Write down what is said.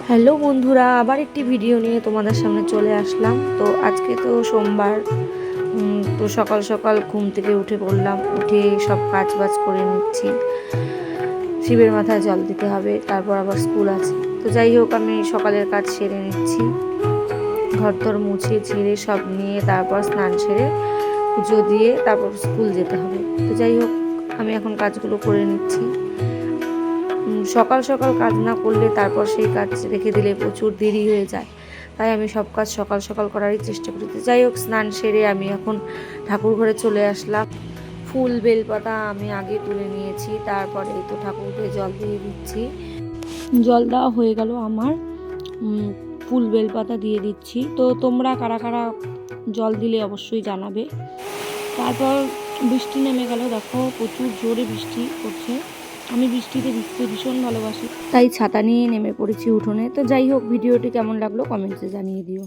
Hello বন্ধুরা, আবার একটি ভিডিও নিয়ে তোমাদের সামনে চলে আসলাম। তো আজকে তো সোমবার। তো সকাল সকাল ঘুম থেকে উঠে পড়লাম, উঠে সব কাজ বাজ করে নিচ্ছি। শিবের মাথায় জল দিতে হবে, তারপর আবার স্কুল আছে। তো যাই হোক, আমি সকালের কাজ সেরে নিচ্ছি, ঘর মুছে ঝেড়ে সব নিয়ে তারপর স্নান সেরে পুজো দিয়ে তারপর স্কুল যেতে হবে। তো যাই হোক, আমি এখন কাজগুলো করে নিচ্ছি। সকাল সকাল কাজ না করলে তারপর সেই কাজ রেখে দিলে প্রচুর দেরি হয়ে যায়, তাই আমি সব কাজ সকাল সকাল করারই চেষ্টা করি। তো যাই হোক, স্নান সেরে আমি এখন ঠাকুর ঘরে চলে আসলাম। ফুল বেলপাতা আমি আগে তুলে নিয়েছি, তারপরে তো ঠাকুরকে জল দিয়ে দিচ্ছি। জল দেওয়া হয়ে গেল আমার, ফুল বেলপাতা দিয়ে দিচ্ছি। তো তোমরা কারা কারা জল দিলে অবশ্যই জানাবে। তারপর বৃষ্টি নেমে গেল, দেখো প্রচুর জোরে বৃষ্টি পড়ছে। আমি বৃষ্টিতে ভিজতে ভীষণ ভালোবাসি, তাই ছাতা নিয়ে নেমে পড়েছি উঠোনে। তো যাই হোক, ভিডিওটি কেমন লাগলো কমেন্টসে জানিয়ে দিও।